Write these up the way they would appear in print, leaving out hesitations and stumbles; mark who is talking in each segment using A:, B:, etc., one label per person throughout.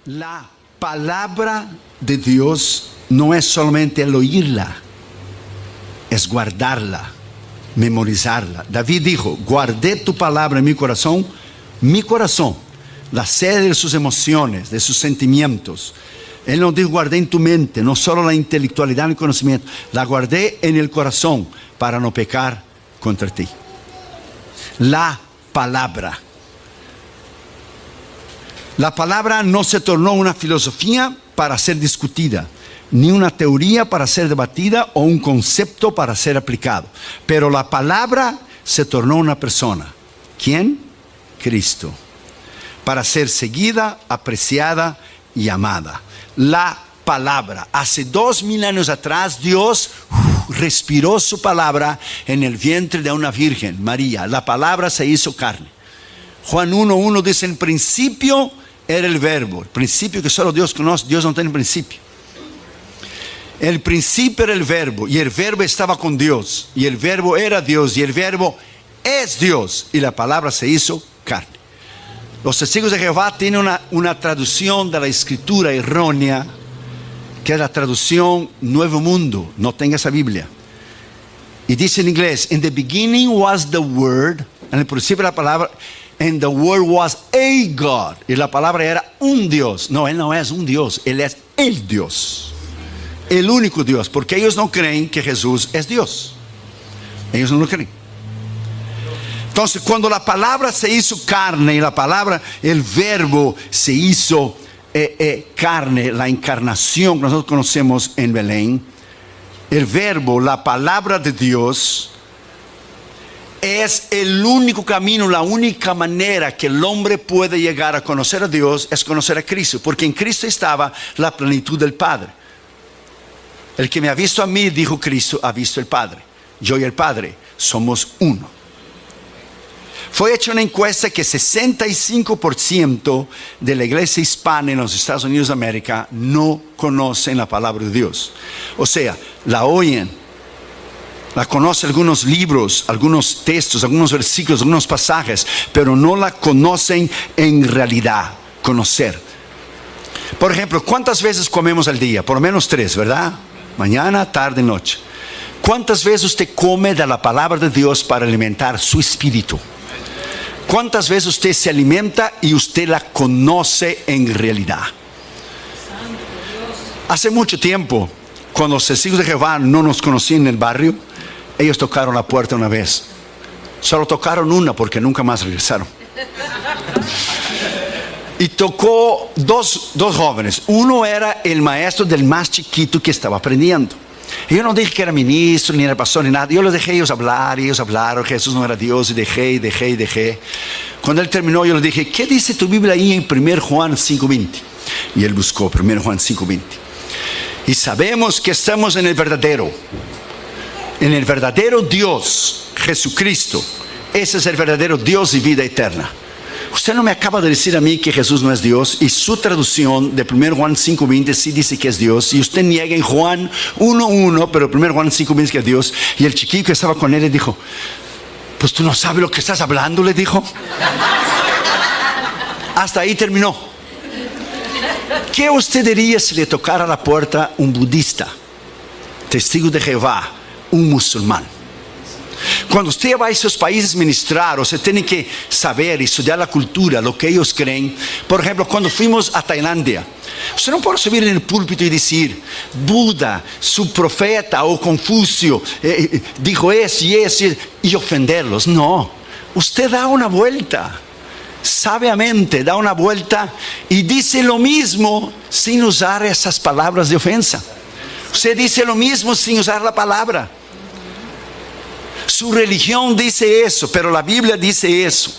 A: La palabra de Dios no es solamente el oírla, es guardarla, memorizarla. David dijo: guardé tu palabra en mi corazón, la sede de sus emociones, de sus sentimientos. Él nos dijo: guardé en tu mente, no solo la intelectualidad y el conocimiento, la guardé en el corazón para no pecar contra ti. La palabra. La palabra no se tornó una filosofía para ser discutida, ni una teoría para ser debatida o un concepto para ser aplicado. Pero la palabra se tornó una persona. ¿Quién? Cristo. Para ser seguida, apreciada y amada. La palabra. Hace 2000 años atrás, Dios respiró su palabra en el vientre de una virgen, María. La palabra se hizo carne. Juan 1:1 dice: en principio era el verbo. El principio que solo Dios conoce. Dios no tiene principio. El principio era el verbo, y el verbo estaba con Dios, y el verbo era Dios, y el verbo es Dios, y la palabra se hizo carne. Los testigos de Jehová tienen una traducción de la escritura errónea, que es la traducción Nuevo Mundo. No tenga esa Biblia. Y dice en inglés: in the beginning was the word. En el principio la palabra, and the word was a God. Y la palabra era un Dios. No, Él no es un Dios, Él es el Dios. El único Dios, porque ellos no creen que Jesús es Dios. Ellos no lo creen. Entonces, cuando la palabra se hizo carne, y la palabra, el verbo se hizo carne, la encarnación que nosotros conocemos en Belén, el verbo, la palabra de Dios, es el único camino, la única manera que el hombre puede llegar a conocer a Dios, es conocer a Cristo, porque en Cristo estaba la plenitud del Padre. El que me ha visto a mí, dijo Cristo, ha visto el Padre. Yo y el Padre somos uno. Fue hecha una encuesta que 65% de la iglesia hispana en los Estados Unidos de América no conocen la palabra de Dios. O sea, la oyen, la conocen algunos libros, algunos textos, algunos versículos, algunos pasajes, pero no la conocen en realidad. Conocer. Por ejemplo, ¿cuántas veces comemos al día? Por lo menos 3, ¿verdad? Mañana, tarde, noche. ¿Cuántas veces usted come de la palabra de Dios para alimentar su espíritu? ¿Cuántas veces usted se alimenta y usted la conoce en realidad? Hace mucho tiempo, cuando los testigos de Jehová no nos conocían en el barrio, ellos tocaron la puerta una vez. Solo tocaron una porque nunca más regresaron. Y tocó dos jóvenes. Uno era el maestro del más chiquito que estaba aprendiendo. Y yo no dije que era ministro, ni era pastor, ni nada. Yo los dejé ellos hablar, y ellos hablaron. Jesús no era Dios, y dejé. Cuando él terminó, yo le dije: ¿qué dice tu Biblia ahí en 1 Juan 5:20? Y él buscó 1 Juan 5:20. Y sabemos que estamos en el verdadero Dios, Jesucristo. Ese es el verdadero Dios y vida eterna. Usted no me acaba de decir a mí que Jesús no es Dios, y su traducción de 1 Juan 5:20 sí dice que es Dios, y usted niega en Juan 1:1, pero 1 Juan 5:20 que es Dios. Y el chiquillo que estaba con él le dijo: pues tú no sabes lo que estás hablando, le dijo. Hasta ahí terminó. ¿Qué usted diría si le tocara la puerta un budista, testigo de Jehová, un musulmán? Cuando usted va a esos países a ministrar, usted tiene que saber y estudiar la cultura, lo que ellos creen. Por ejemplo, cuando fuimos a Tailandia, usted no puede subir en el púlpito y decir: Buda, su profeta o Confucio dijo eso y ofenderlos. No, usted da una vuelta, sabiamente da una vuelta y dice lo mismo sin usar esas palabras de ofensa. Usted dice lo mismo sin usar la palabra. Su religión dice eso, pero la Biblia dice eso.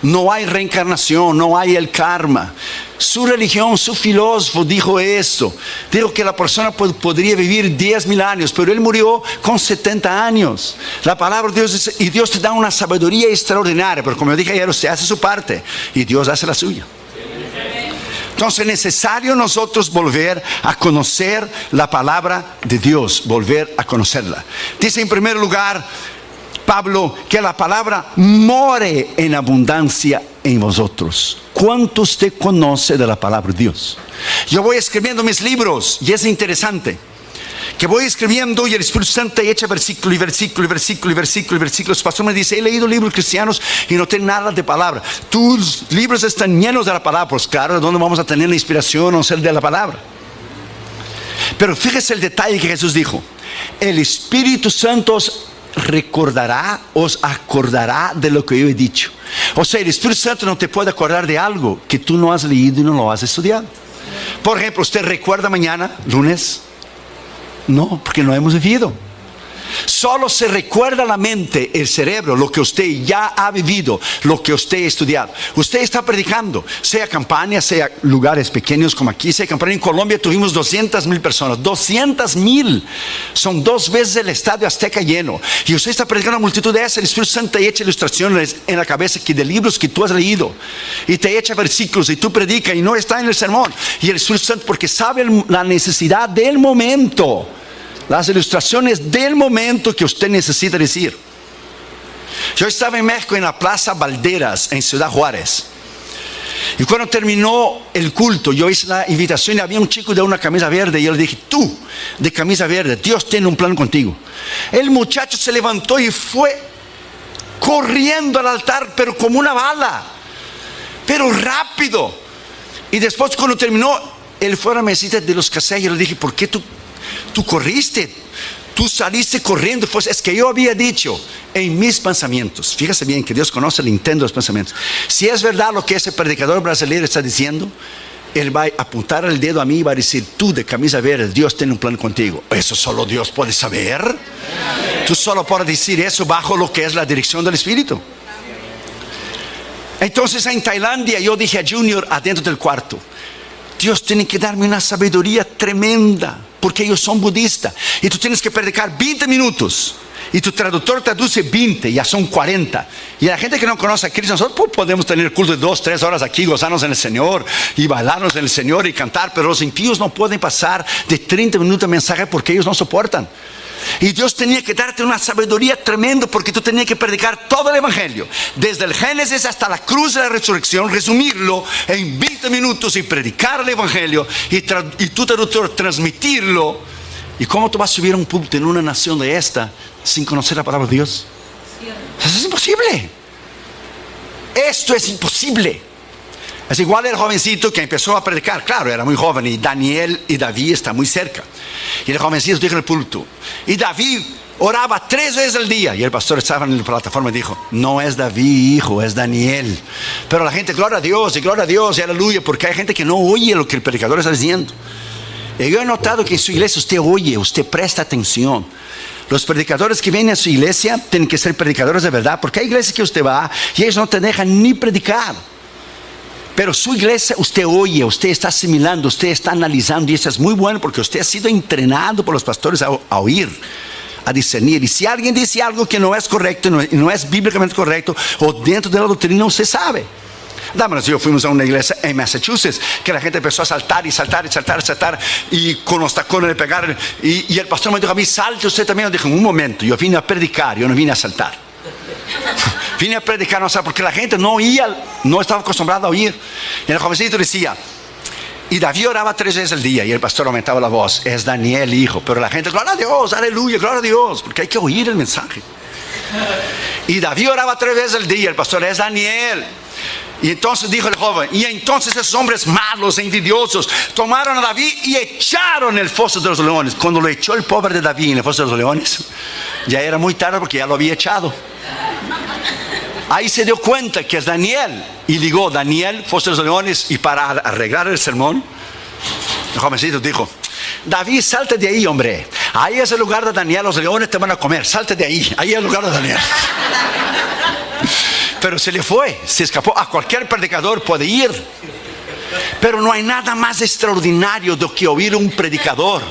A: No hay reencarnación, no hay el karma. Su religión, su filósofo dijo eso. Dijo que la persona podría vivir 10,000 años, pero él murió con 70 años. La palabra de Dios dice, y Dios te da una sabiduría extraordinaria, pero como yo dije ayer, usted hace su parte y Dios hace la suya. Entonces es necesario nosotros volver a conocer la palabra de Dios, volver a conocerla. Dice en primer lugar Pablo que la palabra more en abundancia en vosotros. cuánto usted conoce de la palabra de Dios. Yo voy escribiendo mis libros y es interesante que voy escribiendo y el Espíritu Santo echa versículo y versículo y versículo y versículo y versículo. El pastor me dice, he leído libros cristianos y no tiene nada de palabra. Tus libros están llenos de la palabra. Pues claro, ¿de dónde vamos a tener la inspiración o ser de la palabra? Pero fíjese el detalle que Jesús dijo: el Espíritu Santo os recordará, os acordará de lo que yo he dicho. O sea, el Espíritu Santo no te puede acordar de algo que tú no has leído y no lo has estudiado. Por ejemplo, ¿usted recuerda mañana, lunes? No, porque no hemos vivido. Solo se recuerda la mente, el cerebro, lo que usted ya ha vivido, lo que usted ha estudiado. Usted está predicando, sea campaña, sea lugares pequeños como aquí, sea campaña. En Colombia tuvimos 200,000 personas, 200,000. Son 2 veces el Estadio Azteca lleno. Y usted está predicando a una multitud de esas. El Espíritu Santo te echa ilustraciones en la cabeza que de libros que tú has leído. Y te echa versículos y tú predicas y no está en el sermón. Y el Espíritu Santo, porque sabe la necesidad del momento, las ilustraciones del momento que usted necesita decir. Yo estaba en México, en la Plaza Valderas, en Ciudad Juárez. Y cuando terminó el culto, yo hice la invitación y había un chico de una camisa verde. Y yo le dije, tú, de camisa verde, Dios tiene un plan contigo. El muchacho se levantó y fue corriendo al altar, pero como una bala, pero rápido. Y después, cuando terminó, él fue a la mesita de los casellos. Yo le dije, ¿por qué tú corriste? Tú saliste corriendo. Pues es que yo había dicho en mis pensamientos, fíjese bien que Dios conoce el intento de los pensamientos. Si es verdad lo que ese predicador brasileño está diciendo, él va a apuntar el dedo a mí y va a decir, tú de camisa verde, Dios tiene un plan contigo. Eso solo Dios puede saber. Tú solo puedes decir eso bajo lo que es la dirección del Espíritu. Entonces en Tailandia yo dije a Junior adentro del cuarto, Dios tiene que darme una sabiduría tremenda, porque ellos son budistas y tú tienes que predicar 20 minutos y tu traductor traduce 20, ya son 40. Y la gente que no conoce a Cristo, nosotros podemos tener culto de 2, 3 horas aquí, gozarnos en el Señor y bailarnos en el Señor y cantar, pero los impíos no pueden pasar de 30 minutos de mensaje porque ellos no soportan. Y Dios tenía que darte una sabiduría tremenda, porque tú tenías que predicar todo el Evangelio, desde el Génesis hasta la cruz de la resurrección, resumirlo en 20 minutos y predicar el Evangelio y tu traductor transmitirlo. ¿Y cómo tú vas a subir a un púlpito en una nación de esta sin conocer la palabra de Dios? Eso es imposible. Esto es imposible. Es igual el jovencito que empezó a predicar. Claro, era muy joven y Daniel y David están muy cerca. Y el jovencito dijo en el púlpito, y David oraba 3 veces al día. Y el pastor estaba en la plataforma y dijo, no es David, hijo, es Daniel. Pero la gente, gloria a Dios y aleluya, porque hay gente que no oye lo que el predicador está diciendo. Y yo he notado que en su iglesia usted oye, usted presta atención. Los predicadores que vienen a su iglesia tienen que ser predicadores de verdad, porque hay iglesias que usted va y ellos no te dejan ni predicar. Pero su iglesia usted oye, usted está asimilando, usted está analizando, y eso es muy bueno porque usted ha sido entrenado por los pastores a oír, a discernir. Y si alguien dice algo que no es correcto, no es bíblicamente correcto, o dentro de la doctrina, usted sabe. Dámonos, yo fuimos a una iglesia en Massachusetts que la gente empezó a saltar y saltar y saltar y saltar, y con los tacones le pegaron, y el pastor me dijo a mí, salte usted también. Yo dije, un momento, yo vine a predicar, yo no vine a saltar. Vine a predicar, no sé, porque la gente no oía, no estaba acostumbrada a oír. Y el jovencito decía, y David oraba 3 veces al día, y el pastor aumentaba la voz, es Daniel, hijo. Pero la gente, gloria a Dios, aleluya, gloria a Dios, porque hay que oír el mensaje. Y David oraba 3 veces al día, el pastor, es Daniel. Y entonces dijo el joven, y entonces esos hombres malos e envidiosos tomaron a David y echaron en el foso de los leones. Cuando lo echó el pobre de David en el foso de los leones, ya era muy tarde porque ya lo había echado. Ahí se dio cuenta que es Daniel, y ligó Daniel, foso de los leones. Y para arreglar el sermón, el jovencito dijo, David, salte de ahí, hombre. Ahí es el lugar de Daniel, los leones te van a comer, salte de ahí, ahí es el lugar de Daniel. Pero se le fue, se escapó. A cualquier predicador puede ir, pero no hay nada más extraordinario de que oír un predicador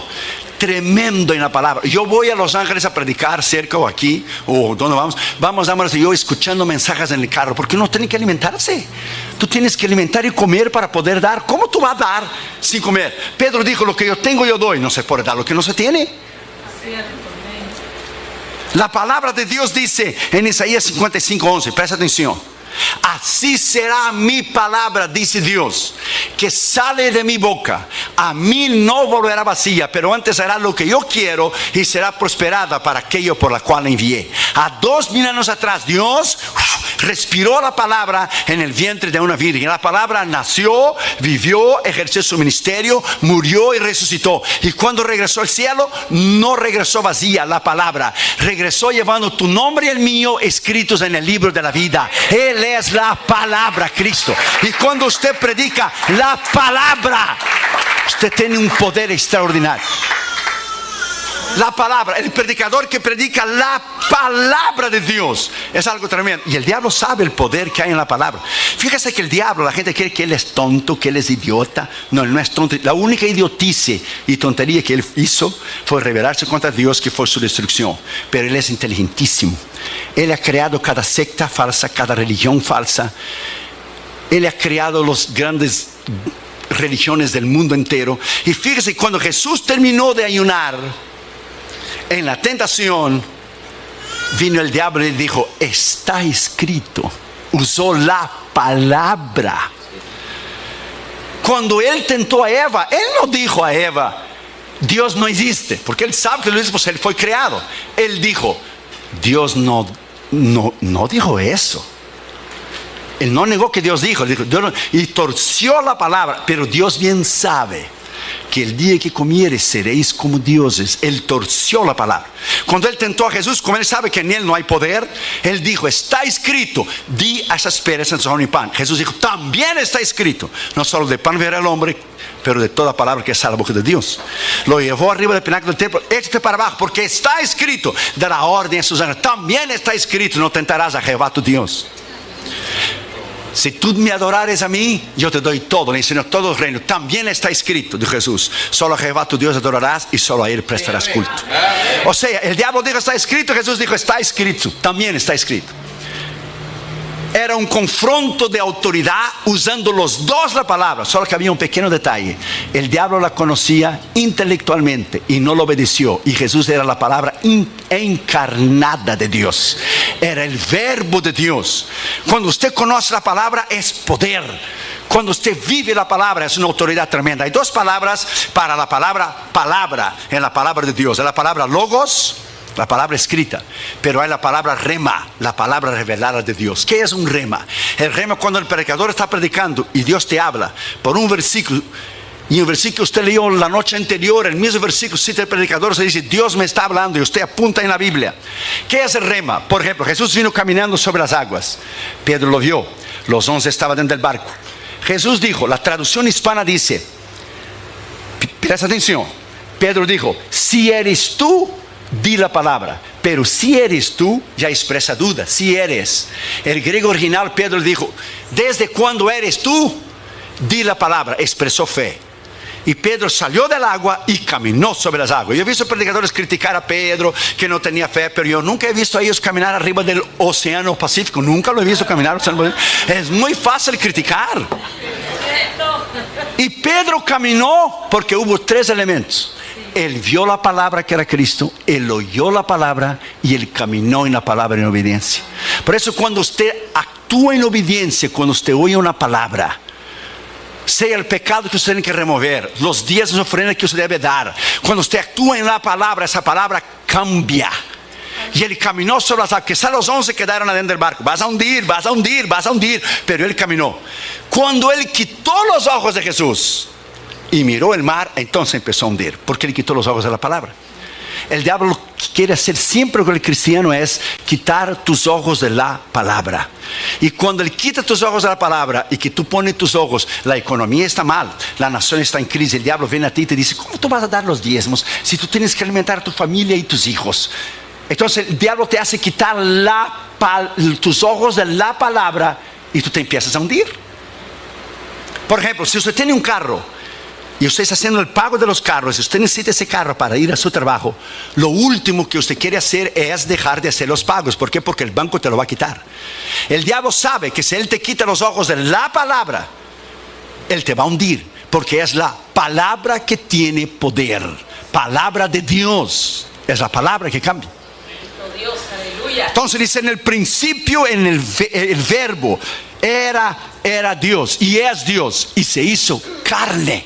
A: tremendo en la palabra. Yo voy a Los Ángeles a predicar cerca o aquí, o donde vamos yo escuchando mensajes en el carro, porque uno tiene que alimentarse. Tú tienes que alimentar y comer para poder dar. ¿Cómo tú vas a dar sin comer? Pedro dijo, lo que yo tengo yo doy. No se puede dar lo que no se tiene. La palabra de Dios dice en Isaías 55:11, presta atención, Así será mi palabra, dice Dios, que sale de mi boca. A mí no volverá vacía, pero antes hará lo que yo quiero y será prosperada para aquello por la cual la envié. A 2000 años atrás, Dios respiró la palabra en el vientre de una virgen. La palabra nació, vivió, ejerció su ministerio, murió y resucitó. Y cuando regresó al cielo, no regresó vacía. La palabra regresó llevando tu nombre y el mío escritos en el libro de la vida. Él es la palabra, Cristo. Y cuando usted predica la palabra, usted tiene un poder extraordinario. La palabra, el predicador que predica la palabra de Dios es algo tremendo. Y el diablo sabe el poder que hay en la palabra. Fíjese que el diablo, la gente cree que él es tonto, que él es idiota. No, él no es tonto. La única idiotice y tontería que él hizo fue rebelarse contra Dios, que fue su destrucción. Pero él es inteligentísimo. Él ha creado cada secta falsa, cada religión falsa. Él ha creado los grandes religiones del mundo entero. Y fíjese, cuando Jesús terminó de ayunar, en la tentación, vino el diablo y dijo: está escrito. Usó la palabra. Cuando él tentó a Eva, él no dijo a Eva: Dios no existe, porque él sabe que lo dice, pues él fue creado. Él dijo: Dios no dijo eso. Él no negó que Dios dijo, Dios no, y torció la palabra. Pero Dios bien sabe que el día que comieres seréis como dioses. Él torció la palabra. Cuando él tentó a Jesús, como él sabe que en él no hay poder, él dijo: está escrito, di a esas piedras en pan. Jesús dijo: también está escrito, no solo de pan vivirá el hombre, pero de toda palabra que sale de la boca de Dios. Lo llevó arriba del pináculo del templo: échate para abajo, porque está escrito, dará orden a sus ángeles. También está escrito: no tentarás a Jehová tu Dios. Si tú me adorares a mí, yo te doy todo, le enseño todo el reino. También está escrito, dijo Jesús: solo a Jehová tu Dios adorarás y solo a él prestarás culto. O sea, el diablo dijo: está escrito. Jesús dijo: está escrito, también está escrito. Era un confronto de autoridad usando los dos la palabra. Solo que había un pequeño detalle: el diablo la conocía intelectualmente y no lo obedeció. Y Jesús era la palabra encarnada de Dios. Era el verbo de Dios. Cuando usted conoce la palabra, es poder. Cuando usted vive la palabra, es una autoridad tremenda. Hay dos palabras para la palabra en la palabra de Dios: la palabra logos, la palabra escrita, pero hay la palabra rema, la palabra revelada de Dios. ¿Qué es un rema? El rema, cuando el predicador está predicando y Dios te habla por un versículo, y el versículo que usted leyó la noche anterior, el mismo versículo cita el predicador, se dice: Dios me está hablando, y usted apunta en la Biblia. ¿Qué es el rema? Por ejemplo, Jesús vino caminando sobre las aguas. Pedro lo vio, los 11 estaban dentro del barco. Jesús dijo, la traducción hispana dice, presta atención, Pedro dijo: si eres tú, di la palabra. Pero si eres tú, ya expresa duda. Si eres. El griego original, Pedro dijo: desde cuando eres tú, di la palabra. Expresó fe. Y Pedro salió del agua y caminó sobre las aguas. Yo he visto predicadores criticar a Pedro, que no tenía fe, pero yo nunca he visto a ellos caminar arriba del océano Pacífico. Nunca lo he visto caminar. Es muy fácil criticar. Y Pedro caminó porque hubo tres elementos: él vio la palabra, que era Cristo; él oyó la palabra; y él caminó en la palabra en obediencia. Por eso, cuando usted actúa en obediencia, cuando usted oye una palabra, sea el pecado que usted tiene que remover, los días de ofrenda que usted debe dar, cuando usted actúa en la palabra, esa palabra cambia. Y él caminó sobre las aguas. Quizás los 11 quedaron adentro del barco: vas a hundir, vas a hundir, vas a hundir. Pero él caminó. Cuando él quitó los ojos de Jesús y miró el mar, entonces empezó a hundir, porque él quitó los ojos de la palabra. El diablo lo que quiere hacer siempre con el cristiano es quitar tus ojos de la palabra. Y cuando él quita tus ojos de la palabra y que tú pones tus ojos, la economía está mal, la nación está en crisis, el diablo viene a ti y te dice: ¿cómo tú vas a dar los diezmos si tú tienes que alimentar a tu familia y tus hijos? Entonces el diablo te hace quitar tus ojos de la palabra y tú te empiezas a hundir. Por ejemplo, si usted tiene un carro y usted está haciendo el pago de los carros, si usted necesita ese carro para ir a su trabajo, lo último que usted quiere hacer es dejar de hacer los pagos. ¿Por qué? Porque el banco te lo va a quitar. El diablo sabe que si él te quita los ojos de la palabra, él te va a hundir, porque es la palabra que tiene poder. Palabra de Dios es la palabra que cambia. Entonces dice, en el principio, en el verbo, era Dios y es Dios y se hizo carne.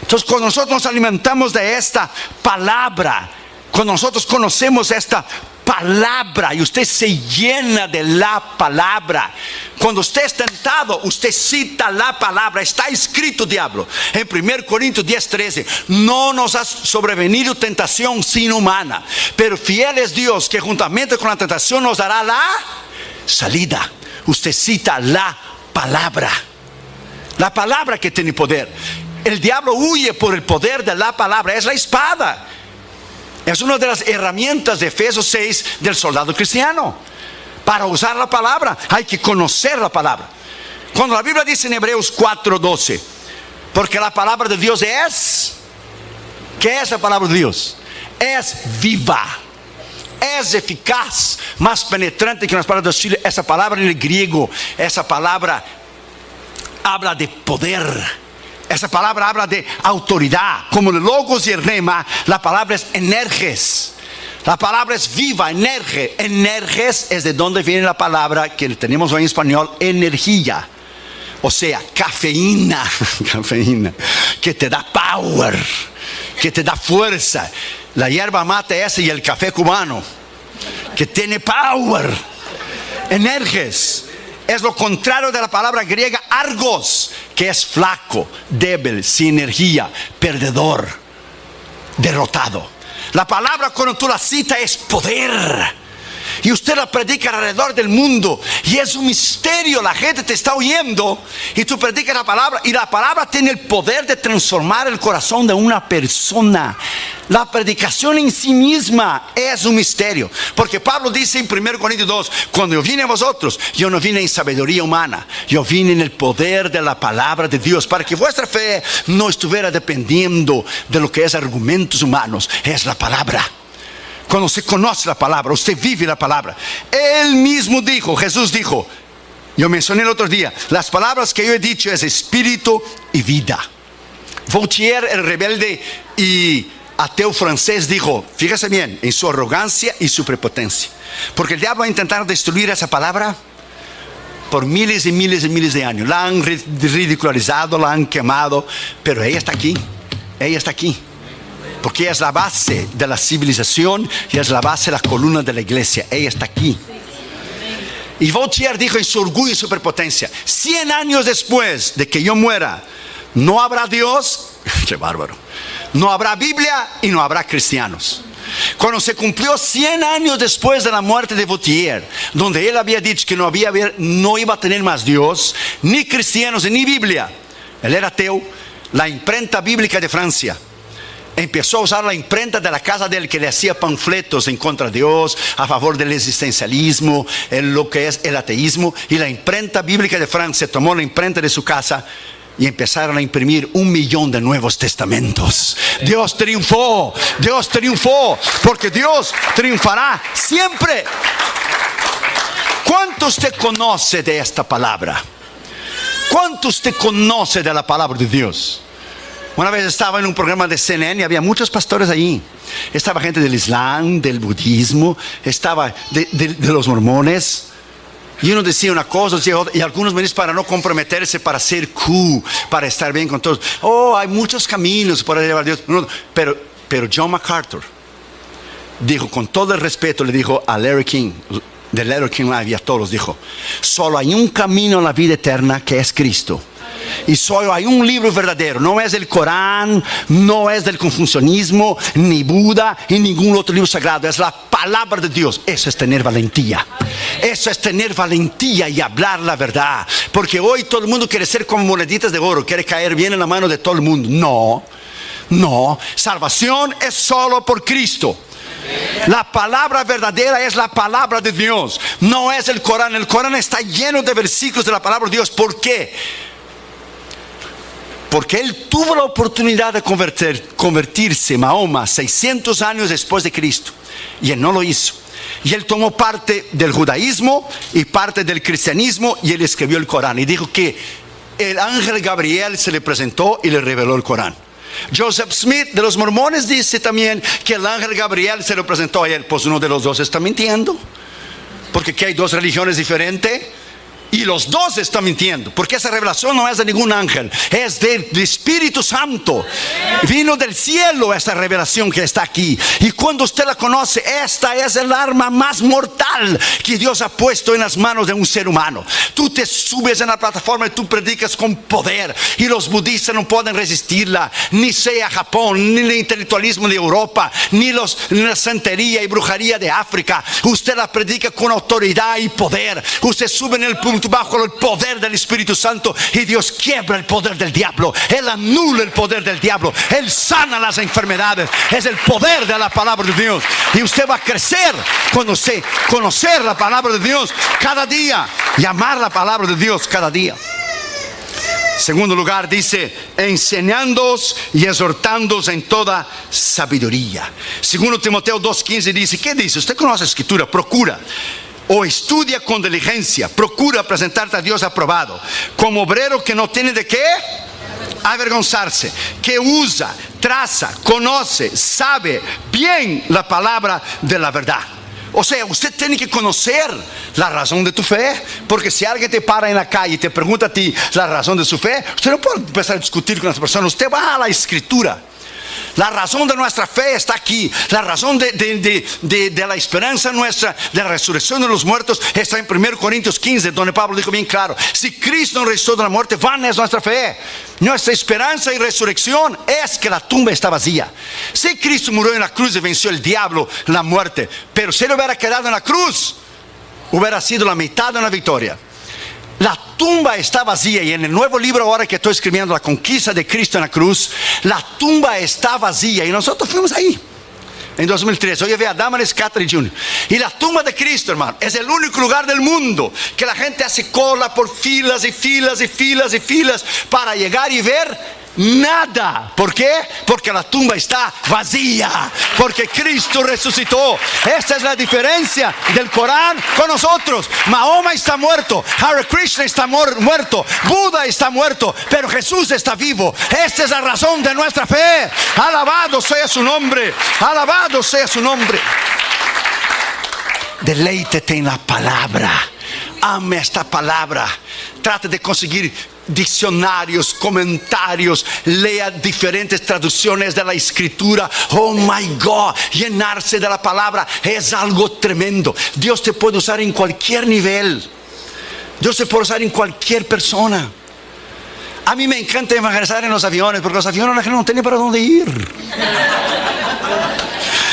A: Entonces cuando nosotros nos alimentamos de esta palabra, cuando nosotros conocemos esta palabra y usted se llena de la palabra, cuando usted es tentado, usted cita la palabra. Está escrito, diablo, en 1 Corintios 10:13, no nos ha sobrevenido tentación sino humana, pero fiel es Dios que juntamente con la tentación nos dará la salida. Usted cita la palabra que tiene poder. El diablo huye por el poder de la palabra. Es la espada. Es una de las herramientas de Efesios 6 del soldado cristiano. Para usar la palabra hay que conocer la palabra. Cuando la Biblia dice en Hebreos 4:12, porque la palabra de Dios es, ¿qué es la palabra de Dios? Es viva, es eficaz, más penetrante que las palabras de Chile. Esa palabra en el griego, esa palabra habla de poder. Esa palabra habla de autoridad. Como el logos y el rema, la palabra es energes. La palabra es viva, energe. Energes es de donde viene la palabra que tenemos hoy en español, energía. O sea, cafeína. Cafeína. Que te da power, que te da fuerza. La hierba mate esa y el café cubano, que tiene power. Energes. Es lo contrario de la palabra griega argos, que es flaco, débil, sin energía, perdedor, derrotado. La palabra cuando tú la citas es poder. Y usted la predica alrededor del mundo y es un misterio. La gente te está oyendo y tú predicas la palabra, y la palabra tiene el poder de transformar el corazón de una persona. La predicación en sí misma es un misterio, porque Pablo dice en 1 Corintios 2, cuando yo vine a vosotros, yo no vine en sabiduría humana, yo vine en el poder de la palabra de Dios, para que vuestra fe no estuviera dependiendo de lo que es argumentos humanos. Es la palabra. Cuando se conoce la palabra, usted vive la palabra. Él mismo dijo, Jesús dijo, yo mencioné el otro día, las palabras que yo he dicho es espíritu y vida. Voltaire, el rebelde y ateo francés, dijo, fíjese bien, en su arrogancia y su prepotencia, porque el diablo va a intentar destruir esa palabra por miles y miles y miles de años. La han ridiculizado, la han quemado, pero ella está aquí, ella está aquí. Porque es la base de la civilización y es la base de la columna de la iglesia. Ella está aquí. Y Voltaire dijo en su orgullo y su prepotencia, 100 años después de que yo muera, no habrá Dios. Qué bárbaro. No habrá Biblia y no habrá cristianos. Cuando se cumplió 100 años después de la muerte de Voltaire, donde él había dicho que no iba a tener más Dios, ni cristianos, ni Biblia. Él era ateo. La imprenta bíblica de Francia empezó a usar la imprenta de la casa de él, que le hacía panfletos en contra de Dios, a favor del existencialismo, lo que es el ateísmo. Y la imprenta bíblica de Francia tomó la imprenta de su casa y empezaron a imprimir 1 millón de Nuevos Testamentos. Dios triunfó, porque Dios triunfará siempre. ¿Cuánto usted conoce de esta palabra? ¿Cuánto usted conoce de la palabra de Dios? Una vez estaba en un programa de CNN y había muchos pastores allí. Estaba gente del Islam, del budismo, estaba de los mormones. Y uno decía una cosa, decía otra, y algunos me dicen para no comprometerse, para ser cool, para estar bien con todos. Oh, hay muchos caminos para llevar a Dios. No, pero John MacArthur dijo, con todo el respeto, le dijo a Larry King, de Larry King Live, y a todos dijo, solo hay un camino a la vida eterna, que es Cristo. Y solo hay un libro verdadero. No es el Corán, no es del confucianismo, ni Buda, y ningún otro libro sagrado. Es la palabra de Dios. Eso es tener valentía. Eso es tener valentía y hablar la verdad. Porque hoy todo el mundo quiere ser como moneditas de oro, quiere caer bien en la mano de todo el mundo. No, salvación es solo por Cristo. La palabra verdadera es la palabra de Dios, no es el Corán. El Corán está lleno de versículos de la palabra de Dios. ¿Por qué? Porque él tuvo la oportunidad de convertirse, Mahoma, 600 años después de Cristo, y él no lo hizo. Y él tomó parte del judaísmo y parte del cristianismo, y él escribió el Corán y dijo que el ángel Gabriel se le presentó y le reveló el Corán. Joseph Smith de los mormones dice también que el ángel Gabriel se lo presentó a él. Pues uno de los dos está mintiendo, porque aquí hay dos religiones diferentes y los dos están mintiendo, porque esa revelación no es de ningún ángel, es del Espíritu Santo. Vino del cielo esta revelación que está aquí, y cuando usted la conoce, esta es el arma más mortal que Dios ha puesto en las manos de un ser humano. Tú te subes en la plataforma y tú predicas con poder, y los budistas no pueden resistirla, ni sea Japón, ni el intelectualismo de Europa, ni la santería y brujería de África. Usted la predica con autoridad y poder. Usted sube en el punto bajo el poder del Espíritu Santo, y Dios quiebra el poder del diablo. Él anula el poder del diablo. Él sana las enfermedades. Es el poder de la palabra de Dios, y usted va a crecer cuando usted conocer la palabra de Dios cada día y amar la palabra de Dios cada día. Segundo lugar, dice: enseñándoos y exhortándoos en toda sabiduría. Segundo Timoteo 2:15 dice, ¿qué dice? Usted conoce la escritura. Procura o estudia con diligencia, procura presentarte a Dios aprobado, como obrero que no tiene de qué avergonzarse, que usa, traza, conoce, sabe bien la palabra de la verdad. O sea, usted tiene que conocer la razón de tu fe, porque si alguien te para en la calle y te pregunta a ti la razón de su fe, usted no puede empezar a discutir con esa persona. Usted va a la escritura. La razón de nuestra fe está aquí. La razón de la esperanza nuestra, de la resurrección de los muertos, está en 1 Corintios 15, donde Pablo dijo bien claro: si Cristo nos resucitó de la muerte, vana es nuestra fe. Nuestra esperanza y resurrección es que la tumba está vacía. Si Cristo murió en la cruz y venció el diablo, la muerte, pero si él hubiera quedado en la cruz, hubiera sido la mitad de una victoria. La tumba está vacía, y en el nuevo libro ahora que estoy escribiendo, La conquista de Cristo en la cruz, la tumba está vacía, y nosotros fuimos ahí en 2013. Hoy veo a Damaris Catherine Jr. Y la tumba de Cristo, hermano, es el único lugar del mundo que la gente hace cola por filas y filas y filas y filas para llegar y ver nada. ¿Por qué? Porque la tumba está vacía, porque Cristo resucitó. Esta es la diferencia del Corán con nosotros. Mahoma está muerto, Hare Krishna está muerto, Buda está muerto, pero Jesús está vivo. Esta es la razón de nuestra fe. Alabado sea su nombre, alabado sea su nombre. Deleítete en la palabra. Ame esta palabra. Trate de conseguir diccionarios, comentarios, lea diferentes traducciones de la escritura. Oh my God, llenarse de la palabra es algo tremendo. Dios te puede usar en cualquier nivel. Dios te puede usar en cualquier persona. A mí me encanta evangelizar en los aviones, porque los aviones la gente no tiene para dónde ir.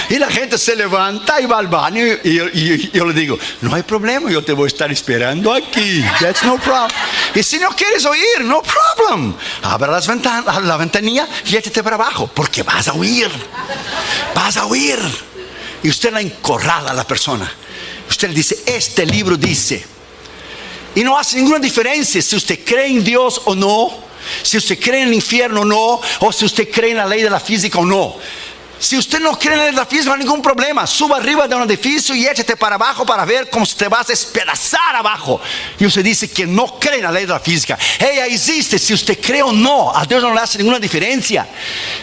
A: Y la gente se levanta y va al baño, y yo le digo: no hay problema, yo te voy a estar esperando aquí. That's no problem. Y si no quieres oír, no problem. Abre la ventanilla y échate para abajo, porque vas a oír. Vas a oír. Y usted la encorrala a la persona. Usted le dice: este libro dice. Y no hace ninguna diferencia si usted cree en Dios o no, si usted cree en el infierno o no, o si usted cree en la ley de la física o no. Si usted no cree en la ley de la física, no hay ningún problema. Suba arriba de un edificio y échate para abajo para ver cómo te vas a despedazar abajo. Y usted dice que no cree en la ley de la física. Ella existe, si usted cree o no. A Dios no le hace ninguna diferencia.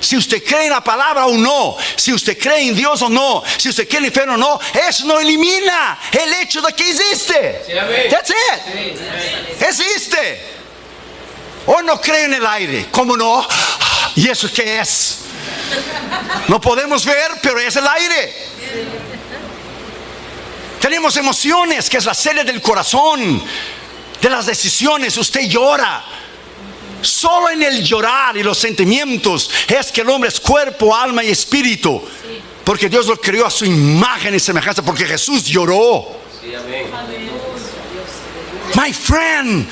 A: Si usted cree en la palabra o no, si usted cree en Dios o no, si usted cree en el infierno o no, eso no elimina el hecho de que existe. That's it. Existe. O no cree en el aire. ¿Cómo no? ¿Y eso qué es? No podemos ver, pero es el aire. Tenemos emociones, que es la sede del corazón, de las decisiones. Usted llora. Solo en el llorar y los sentimientos es que el hombre es cuerpo, alma y espíritu, porque Dios lo creó a su imagen y semejanza, porque Jesús lloró. My friend,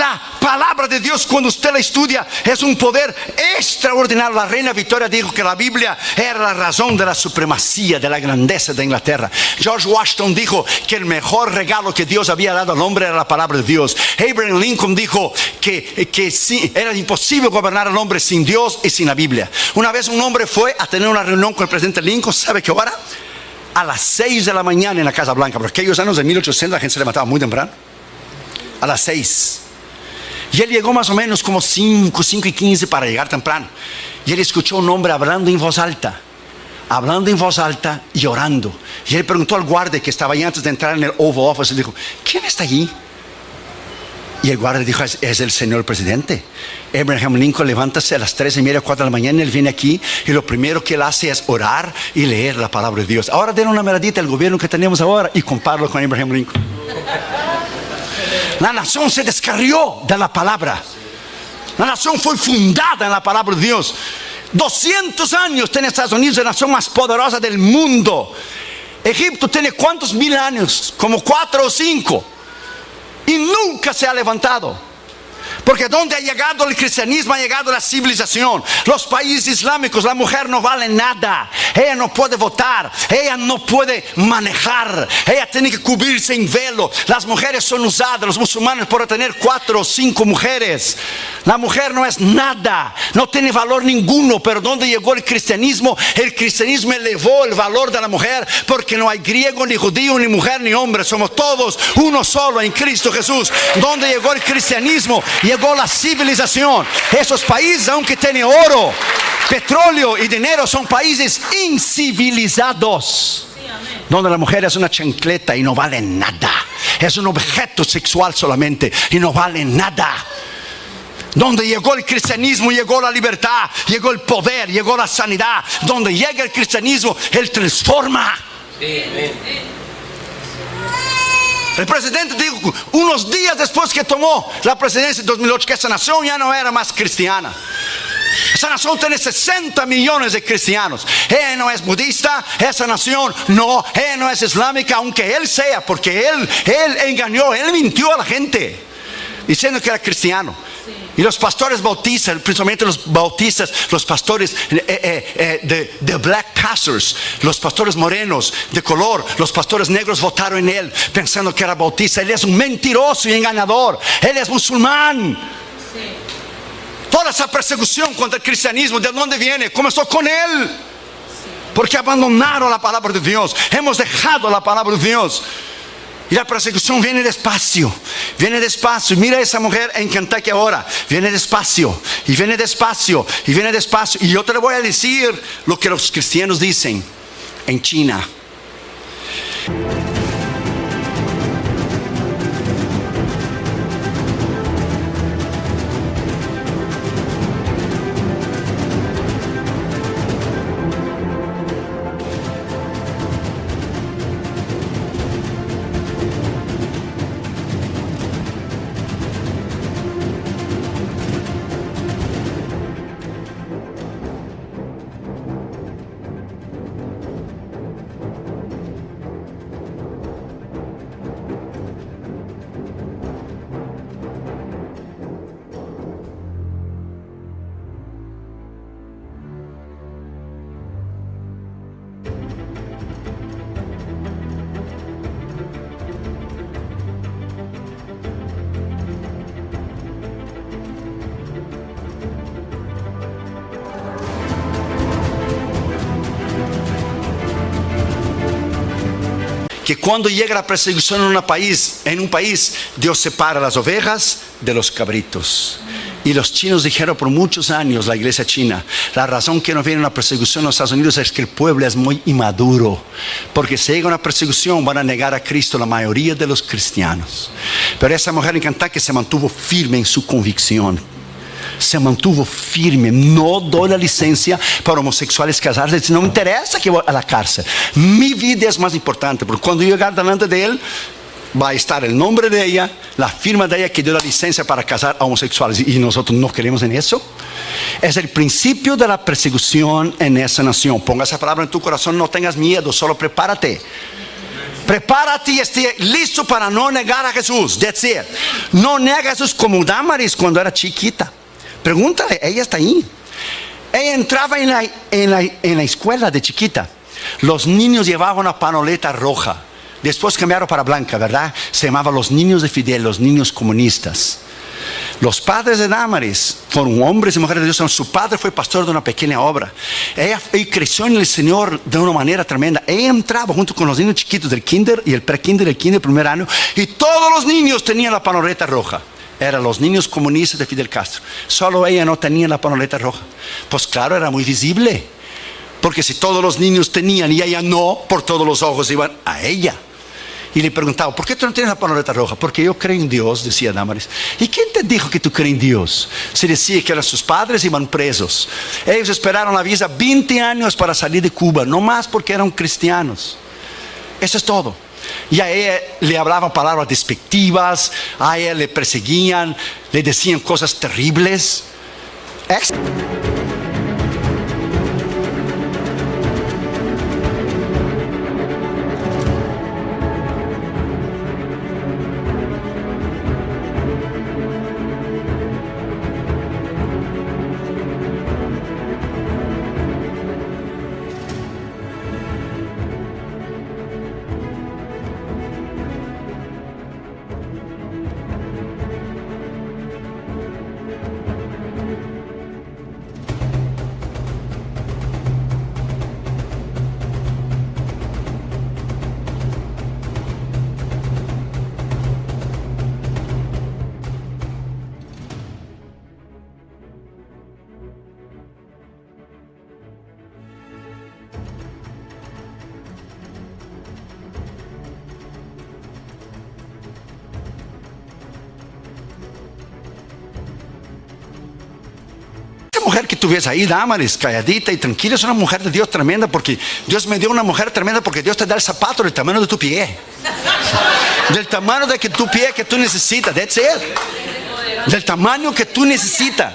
A: La palabra de Dios, cuando usted la estudia, es un poder extraordinario. La reina Victoria dijo que la Biblia era la razón de la supremacía, de la grandeza de Inglaterra. George Washington dijo que el mejor regalo que Dios había dado al hombre era la palabra de Dios. Abraham Lincoln dijo que sí, era imposible gobernar al hombre sin Dios y sin la Biblia. Una vez un hombre fue a tener una reunión con el presidente Lincoln. ¿Sabe qué hora? A las 6 de la mañana en la Casa Blanca. Porque aquellos años de 1800 la gente se levantaba muy temprano. A las 6. Y él llegó más o menos como 5:15 para llegar temprano. Y él escuchó un hombre hablando en voz alta y orando. Y él preguntó al guardia que estaba ahí antes de entrar en el Oval Office. Él dijo: ¿quién está allí? Y el guardia dijo: es el señor presidente. Abraham Lincoln levántase a las 3:30, 4 de la mañana. Él viene aquí y lo primero que él hace es orar y leer la palabra de Dios. Ahora den una miradita al gobierno que tenemos ahora y compáralo con Abraham Lincoln. La nación se descarrió de la palabra. La nación fue fundada en la palabra de Dios. 200 años tiene Estados Unidos, la nación más poderosa del mundo. Egipto tiene ¿cuántos mil años? Como 4 o 5. Y nunca se ha levantado. Porque donde ha llegado el cristianismo, ha llegado la civilización. Los países islámicos, la mujer no vale nada. Ella no puede votar, ella no puede manejar, ella tiene que cubrirse en velo. Las mujeres son usadas, los musulmanes, por tener 4 o 5 mujeres. La mujer no es nada, no tiene valor ninguno. Pero donde llegó el cristianismo elevó el valor de la mujer. Porque no hay griego, ni judío, ni mujer, ni hombre. Somos todos uno solo en Cristo Jesús. Donde llegó el cristianismo, llegó la civilización. Esos países, aunque tienen oro, petróleo y dinero, son países incivilizados. Donde la mujer es una chancleta y no vale nada. Es un objeto sexual solamente y no vale nada. Donde llegó el cristianismo, llegó la libertad, llegó el poder, llegó la sanidad. Donde llega el cristianismo, Él transforma. El presidente dijo unos días después que tomó la presidencia en 2008 que esa nación ya no era más cristiana. Esa nación tiene 60 millones de cristianos. Ella no es budista, esa nación no, ella no es islámica, aunque él sea, porque él engañó, él mintió a la gente diciendo que era cristiano. Y los pastores bautistas, principalmente los bautistas, los pastores de black pastors, los pastores morenos de color, los pastores negros votaron en él pensando que era bautista. Él es un mentiroso y engañador. Él es musulmán. Toda esa persecución contra el cristianismo, ¿de dónde viene? Comenzó con él. Porque abandonaron la palabra de Dios. Hemos dejado la palabra de Dios. Y la persecución viene despacio. Viene despacio. Mira a esa mujer en Kentucky ahora. Viene despacio. Y viene despacio. Y viene despacio. Y yo te le voy a decir lo que los cristianos dicen en China. Que cuando llega la persecución en un país, Dios separa las ovejas de los cabritos. Y los chinos dijeron por muchos años, la iglesia china, la razón que no viene una persecución en los Estados Unidos es que el pueblo es muy inmaduro. Porque si llega una persecución van a negar a Cristo la mayoría de los cristianos. Pero esa mujer en Kentucky se mantuvo firme en su convicción. Se mantuvo firme. No doy la licencia para homosexuales casarse. No me interesa que voy a la cárcel. Mi vida es más importante. Porque cuando yo llegar delante de él, va a estar el nombre de ella, la firma de ella que dio la licencia para casar a homosexuales. Y nosotros no queremos en eso. Es el principio de la persecución en esa nación. Ponga esa palabra en tu corazón. No tengas miedo, solo prepárate. Prepárate y esté listo para no negar a Jesús. That's it. No nega a Jesús como Damaris cuando era chiquita. Pregúntale, ella está ahí. Ella entraba en la escuela de chiquita. Los niños llevaban una panoleta roja. Después cambiaron para blanca, ¿verdad? Se llamaban los niños de Fidel, los niños comunistas. Los padres de Damaris fueron hombres y mujeres de Dios. Su padre fue pastor de una pequeña obra. Ella creció en el Señor de una manera tremenda. Ella entraba junto con los niños chiquitos del kinder y el pre-kinder, el kinder primer año, y todos los niños tenían la panoleta roja. Eran los niños comunistas de Fidel Castro. Solo ella no tenía la panoleta roja. Pues claro, era muy visible. Porque si todos los niños tenían y ella no, por todos los ojos iban a ella. Y le preguntaba, ¿por qué tú no tienes la panoleta roja? Porque yo creo en Dios, decía Damaris. ¿Y quién te dijo que tú crees en Dios? Se decía que eran sus padres, iban presos. Ellos esperaron la visa 20 años para salir de Cuba, no más porque eran cristianos. Eso es todo. Y a ella le hablaban palabras despectivas, a ella le perseguían, le decían cosas terribles. Mujer que tú ves ahí, Damaris, calladita y tranquila, es una mujer de Dios tremenda, porque Dios me dio una mujer tremenda, porque Dios te da el zapato del tamaño de tu pie, del tamaño de tu pie que tú necesitas. That's it. Del tamaño que tú necesitas,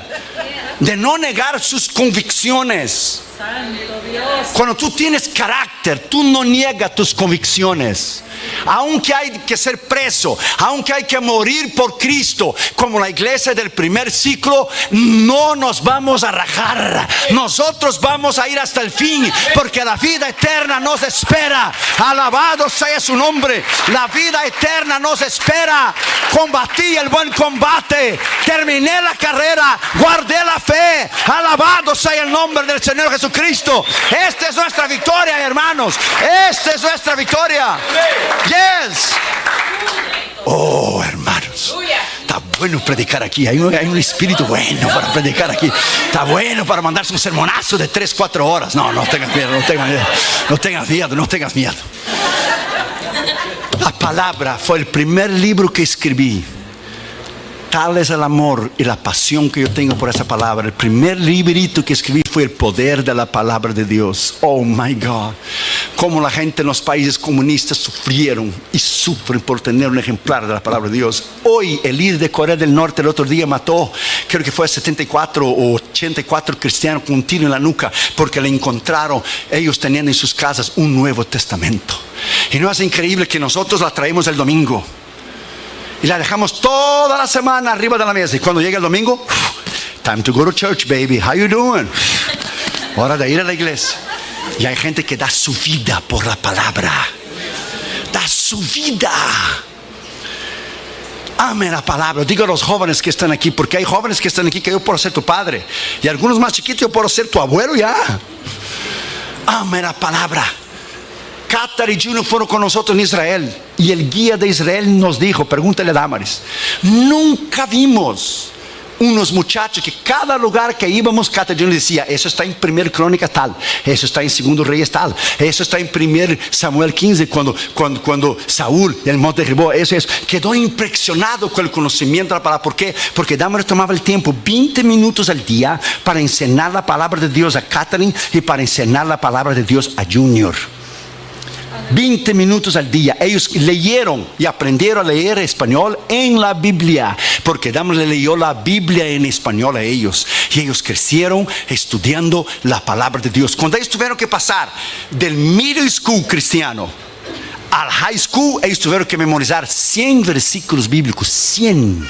A: de no negar sus convicciones. Cuando tú tienes carácter, tú no niegas tus convicciones. Aunque hay que ser preso, aunque hay que morir por Cristo, como la iglesia del primer ciclo, no nos vamos a rajar. Nosotros vamos a ir hasta el fin, porque la vida eterna nos espera. Alabado sea su nombre. La vida eterna nos espera. Combatí el buen combate, terminé la carrera, guardé la fe. Alabado sea el nombre del Señor Jesucristo. Esta es nuestra victoria, hermanos. Esta es nuestra victoria. Yes. Oh, hermanos, está bueno predicar aquí. Hay un espíritu bueno para predicar aquí. Está bueno para mandarse un sermonazo de 3-4 horas. No tengas miedo, no tengas miedo. No tengas miedo, no tengas miedo. La palabra fue el primer libro que escribí. Tal es el amor y la pasión que yo tengo por esa palabra. El primer librito que escribí fue el poder de la palabra de Dios. Oh my God. Cómo la gente en los países comunistas sufrieron y sufren por tener un ejemplar de la palabra de Dios. Hoy el líder de Corea del Norte el otro día mató, creo que fue 74 o 84 cristianos con un tiro en la nuca, porque le encontraron ellos teniendo en sus casas un Nuevo Testamento. Y no es increíble que nosotros la traemos el domingo y la dejamos toda la semana arriba de la mesa, y cuando llega el domingo, time to go to church, baby, how you doing? Hora de ir a la iglesia. Y hay gente que da su vida por la palabra. Da su vida. Ame la palabra. Digo a los jóvenes que están aquí, porque hay jóvenes que están aquí que yo puedo ser tu padre, y algunos más chiquitos yo puedo ser tu abuelo ya. Ame la palabra. Qatar y Juno fueron con nosotros en Israel, y el guía de Israel nos dijo, pregúntale a Damaris, nunca vimos unos muchachos que cada lugar que íbamos, Qatar y Juno decía, eso está en 1 Crónica tal, eso está en 2 Reyes tal, eso está en 1 Samuel 15, cuando Saúl el monte derribó, eso. Quedó impresionado con el conocimiento de la palabra. ¿Por qué? Porque Damaris tomaba el tiempo 20 minutos al día para enseñar la palabra de Dios a Catherine y para enseñar la palabra de Dios a Junior. 20 minutos al día. Ellos leyeron y aprendieron a leer español en la Biblia, porque Damaris le leyó la Biblia en español a ellos, y ellos crecieron estudiando la palabra de Dios. Cuando ellos tuvieron que pasar del middle school cristiano al high school, ellos tuvieron que memorizar 100 versículos bíblicos, 100.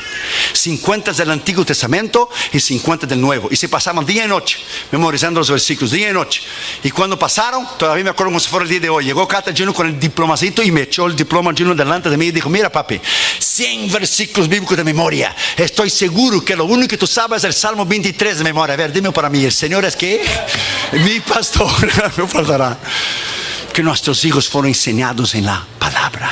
A: 50 del Antiguo Testamento y 50 del Nuevo. Y se pasaban día y noche memorizando los versículos, día y noche. Y cuando pasaron, todavía me acuerdo como si fuera el día de hoy, llegó Cata Junior con el diplomacito y me echó el diploma Junior delante de mí y dijo: mira papi, 100 versículos bíblicos de memoria. Estoy seguro que lo único que tú sabes es el Salmo 23 de memoria. A ver, dime para mí, ¿el Señor es qué? Mi pastor. No faltará. Que nuestros hijos fueron enseñados en la palabra.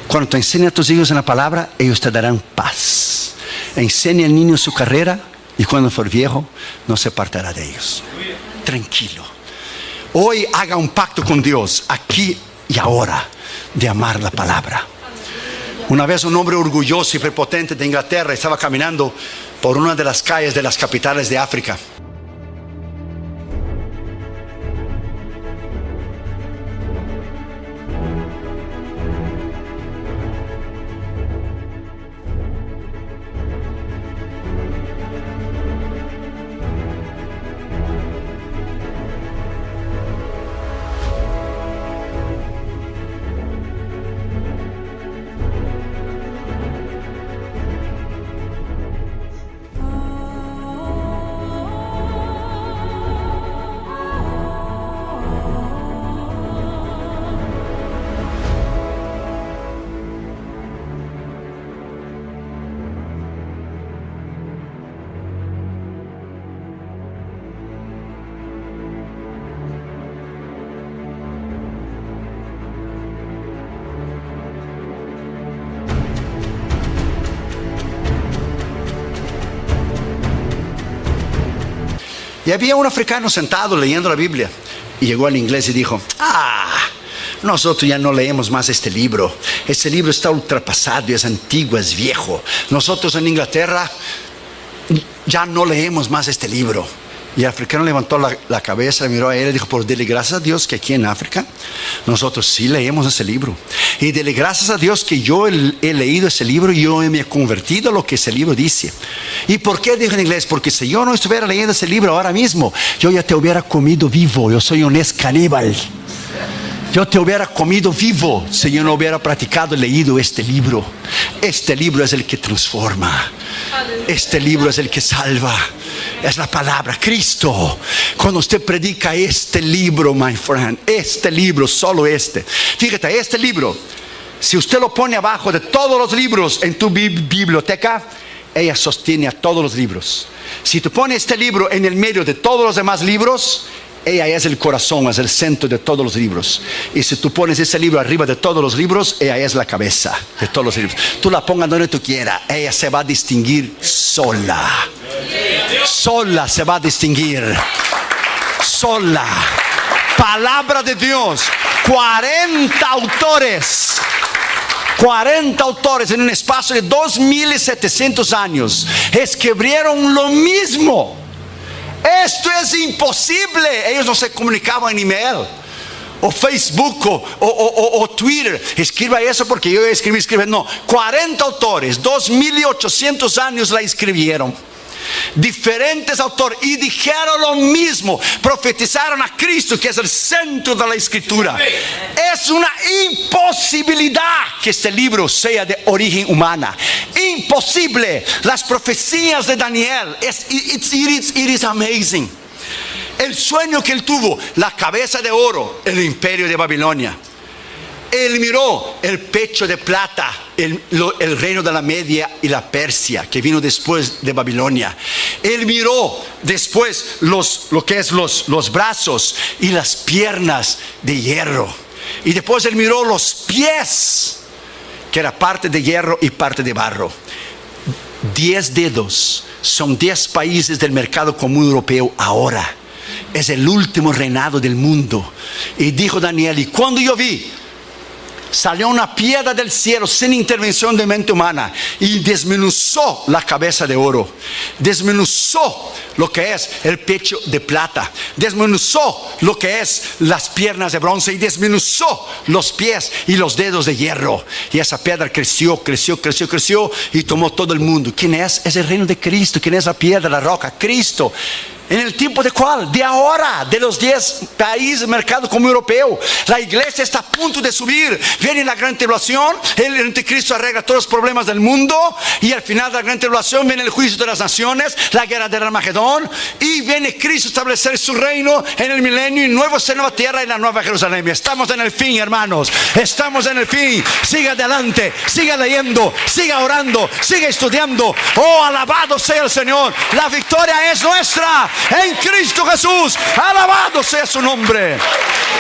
A: Cuando tú enseñas a tus hijos en la palabra, ellos te darán paz. Enseña al niño su carrera y cuando for viejo no se apartará de ellos. Tranquilo. Hoy haga un pacto con Dios, aquí y ahora, de amar la palabra. Una vez un hombre orgulloso y prepotente de Inglaterra estaba caminando por una de las calles de las capitales de África. Y había un africano sentado leyendo la Biblia. Y llegó al inglés y dijo: nosotros ya no leemos más este libro. Este libro está ultrapasado, es antiguo, es viejo. Nosotros en Inglaterra ya no leemos más este libro. Y el africano levantó la cabeza, miró a él y dijo: por dele gracias a Dios que aquí en África nosotros sí leemos ese libro. Y dele gracias a Dios que yo he leído ese libro y yo me he convertido a lo que ese libro dice. ¿Y por qué dijo en inglés? Porque si yo no estuviera leyendo ese libro ahora mismo, yo ya te hubiera comido vivo. Yo soy un caníbal. Yo te hubiera comido vivo si yo no hubiera practicado y leído este libro. Este libro es el que transforma. Este libro es el que salva. Es la palabra, Cristo. Cuando usted predica este libro, my friend, este libro, solo este. Fíjate, este libro, si usted lo pone abajo de todos los libros en tu biblioteca, ella sostiene a todos los libros. Si tú pones este libro en el medio de todos los demás libros, ella es el corazón, es el centro de todos los libros. Y si tú pones ese libro arriba de todos los libros, ella es la cabeza de todos los libros. Tú la pongas donde tú quieras, ella se va a distinguir sola. Sola se va a distinguir. Sola. Palabra de Dios. 40 autores. 40 autores en un espacio de 2700 años escribieron lo mismo. Esto es imposible. Ellos no se comunicaban en email o Facebook o Twitter. Escriba eso porque yo escribí. No, 40 autores, 2800 años la escribieron. Diferentes autores y dijeron lo mismo. Profetizaron a Cristo, que es el centro de la escritura. Es una imposibilidad que este libro sea de origen humana. Imposible. Las profecías de Daniel, it is amazing. El sueño que él tuvo, la cabeza de oro, el imperio de Babilonia. Él miró el pecho de plata, el reino de la Media y la Persia, que vino después de Babilonia. Él miró después lo que es los brazos y las piernas de hierro. Y después él miró los pies, que era parte de hierro y parte de barro. 10 dedos son 10 países del mercado común europeo ahora. Es el último reinado del mundo. Y dijo Daniel: y cuando yo vi, salió una piedra del cielo sin intervención de mente humana y desmenuzó la cabeza de oro, desmenuzó lo que es el pecho de plata, desmenuzó lo que es las piernas de bronce y desmenuzó los pies y los dedos de hierro. Y esa piedra creció y tomó todo el mundo. ¿Quién es? Es el reino de Cristo. ¿Quién es la piedra, la roca? Cristo. ¿En el tiempo de cuál? De ahora, de los 10 países, mercado común europeo. La iglesia está a punto de subir. Viene la gran tribulación, el anticristo arregla todos los problemas del mundo, y al final de la gran tribulación viene el juicio de las naciones, la guerra del Armagedón, y viene Cristo a establecer su reino en el milenio, y nueva tierra y la nueva Jerusalén. Estamos en el fin, hermanos. Estamos en el fin. Siga adelante, siga leyendo, siga orando, siga estudiando. Oh, alabado sea el Señor. La victoria es nuestra en Cristo Jesús. Alabado sea su nombre.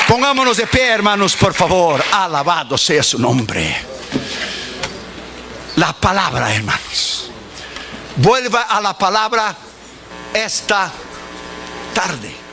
A: Pongámonos de pie, hermanos, por favor. Alabado sea su nombre. La palabra, hermanos. Vuelva a la palabra esta tarde.